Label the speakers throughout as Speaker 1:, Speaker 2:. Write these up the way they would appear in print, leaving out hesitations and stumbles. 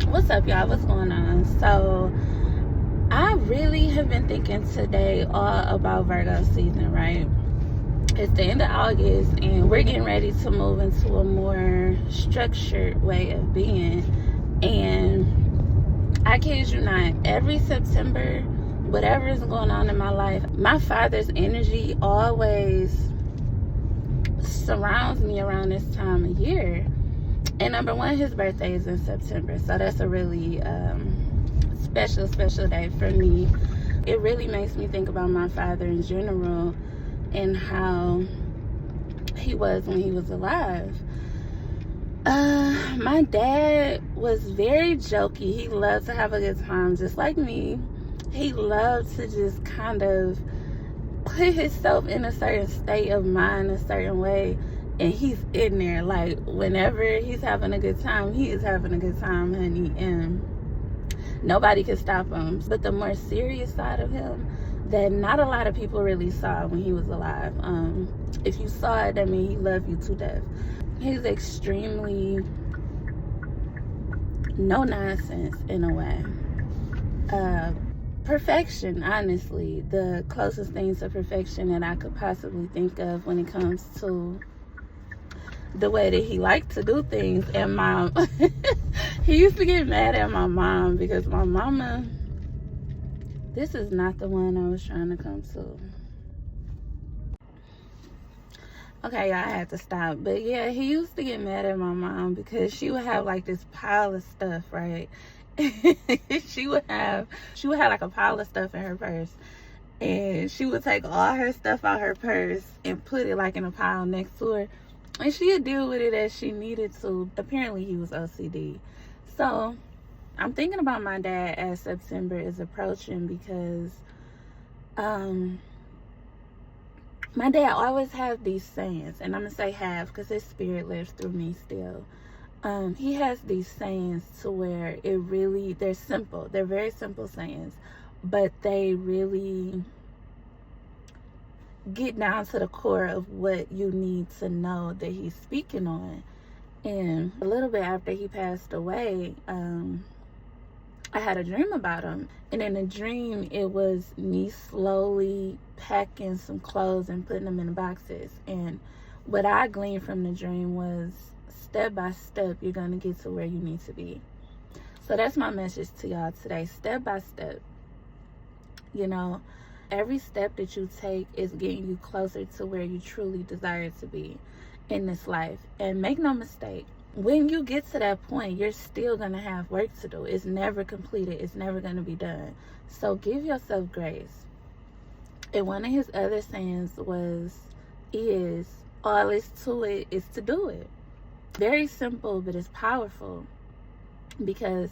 Speaker 1: What's up, y'all? What's going on? So, I really have been thinking today all about Virgo season, right? It's the end of August, and we're getting ready to move into a more structured way of being. And I kid you not, every September, whatever is going on in my life, my father's energy always surrounds me around this time of year. And number one, his birthday is in September, so that's a really special day for me. It really makes me think about my father in general and how he was when he was alive. My dad was very jokey. He loved to have a good time, just like me. He loved to just kind of put himself in a certain state of mind, a certain way, and he's in there. Like, whenever he's having a good time, he is having a good time, honey, and nobody can stop him. But the more serious side of him that not a lot of people really saw when he was alive, if you saw it, that means he loved you to death. He's extremely no nonsense in a way. Perfection, honestly, the closest thing to perfection that I could possibly think of when it comes to the way that he liked to do things. And mom, he used to get mad at my mom because my mama, this is not the one I was trying to come to. Okay, y'all, I had to stop. But yeah, he used to get mad at my mom because she would have like this pile of stuff, right? she would have like a pile of stuff in her purse, and she would take all her stuff out her purse and put it like in a pile next to her, and she would deal with it as she needed to. Apparently he was OCD. So I'm thinking about my dad as September is approaching because my dad always have these sayings, and I'm gonna say have because his spirit lives through me still. He has these sayings to where they're simple. They're very simple sayings, but they really get down to the core of what you need to know that he's speaking on. And a little bit after he passed away, I had a dream about him. And in the dream, it was me slowly packing some clothes and putting them in boxes. And what I gleaned from the dream was, step by step, you're going to get to where you need to be. So that's my message to y'all today. Step by step. You know, every step that you take is getting you closer to where you truly desire to be in this life. And make no mistake, when you get to that point, you're still going to have work to do. It's never completed. It's never going to be done. So give yourself grace. And one of his other sayings is all is to it is to do it. Very simple, but it's powerful, because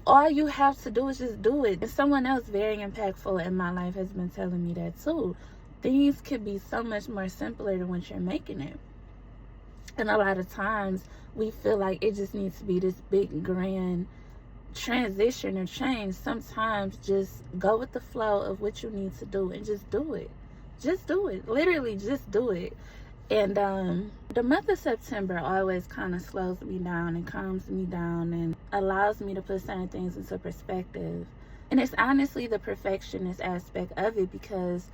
Speaker 1: all you have to do is just do it. And someone else very impactful in my life has been telling me that too. Things could be so much more simpler than what you're making it. And a lot of times we feel like it just needs to be this big grand transition or change. Sometimes just go with the flow of what you need to do and just do it. Just do it. Literally just do it. And the month of September always kind of slows me down and calms me down and allows me to put certain things into perspective. And it's honestly the perfectionist aspect of it, because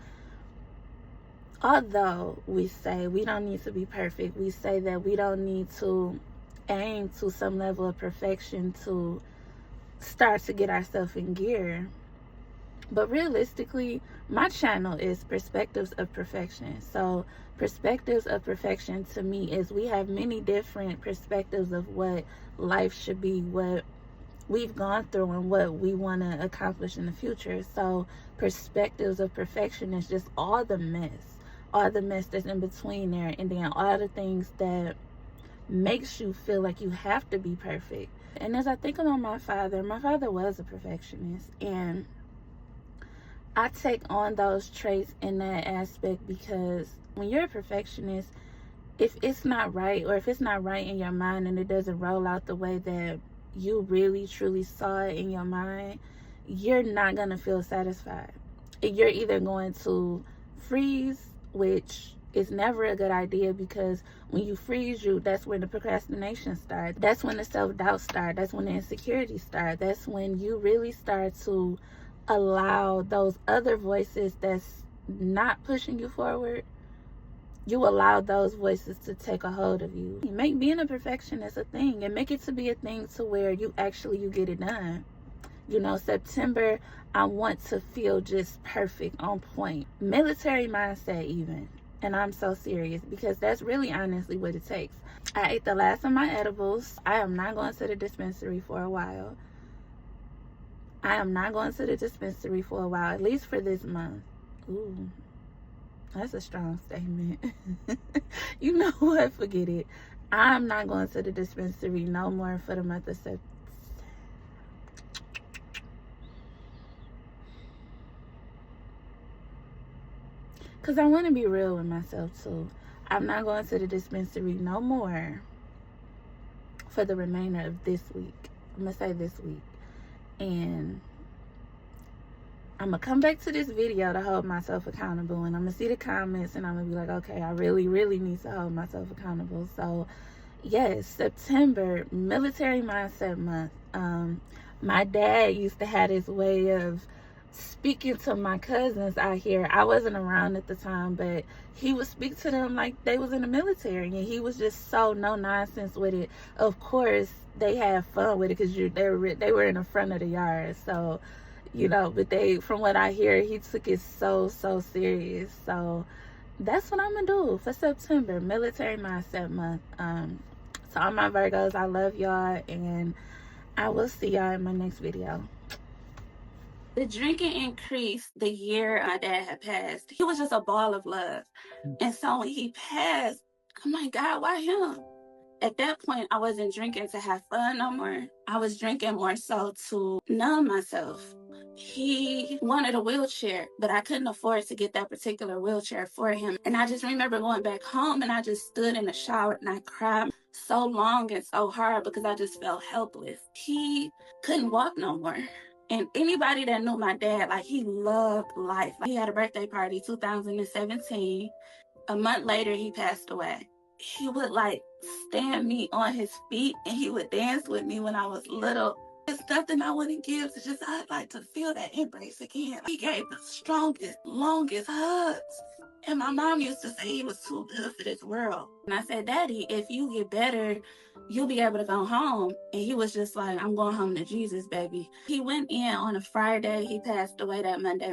Speaker 1: although we say we don't need to be perfect, we say that we don't need to aim to some level of perfection to start to get ourselves in gear. But realistically, my channel is Perspectives of Perfection. So Perspectives of Perfection to me is we have many different perspectives of what life should be, what we've gone through, and what we want to accomplish in the future. So Perspectives of Perfection is just all the mess that's in between there, and then all the things that makes you feel like you have to be perfect. And as I think about my father was a perfectionist, and I take on those traits in that aspect, because when you're a perfectionist, if it's not right, or if it's not right in your mind and it doesn't roll out the way that you really truly saw it in your mind, you're not going to feel satisfied. You're either going to freeze, which It's never a good idea, because when you freeze you, that's when the procrastination starts. That's when the self-doubt starts. That's when the insecurity starts. That's when you really start to allow those other voices that's not pushing you forward, you allow those voices to take a hold of you. You make being a perfectionist a thing, and make it to be a thing to where you get it done. You know, September, I want to feel just perfect, on point. Military mindset even. And I'm so serious, because that's really honestly what it takes. I ate the last of my edibles. I am not going to the dispensary for a while. At least for this month. Ooh, that's a strong statement. You know what? Forget it. I'm not going to the dispensary no more for the month of September. Because I want to be real with myself too. I'm not going to the dispensary no more for the remainder of this week. I'm going to say this week. And I'm going to come back to this video to hold myself accountable. And I'm going to see the comments, and I'm going to be like, okay, I really, really need to hold myself accountable. So, yes, September, military mindset month. My dad used to have this way of speaking to my cousins out here. I wasn't around at the time, but he would speak to them like they was in the military, and he was just so no nonsense with it. Of course, they had fun with it because they were in the front of the yard, so you know. But from what I hear, he took it so serious. So that's what I'm gonna do for September, military mindset month. So all my Virgos, I love y'all, and I will see y'all in my next video. The drinking increased the year my dad had passed. He was just a ball of love. And so when he passed, I'm like, God, why him? At that point, I wasn't drinking to have fun no more. I was drinking more so to numb myself. He wanted a wheelchair, but I couldn't afford to get that particular wheelchair for him. And I just remember going back home, and I just stood in the shower and I cried so long and so hard because I just felt helpless. He couldn't walk no more. And anybody that knew my dad, like, he loved life. He had a birthday party 2017. A month later, he passed away. He would like stand me on his feet, and he would dance with me when I was little. It's nothing I wouldn't give. It's just I'd like to feel that embrace again. He gave the strongest, longest hugs. And my mom used to say he was too good for this world. And I said, Daddy, if you get better, you'll be able to go home. And he was just like, I'm going home to Jesus, baby. He went in on a Friday. He passed away that Monday.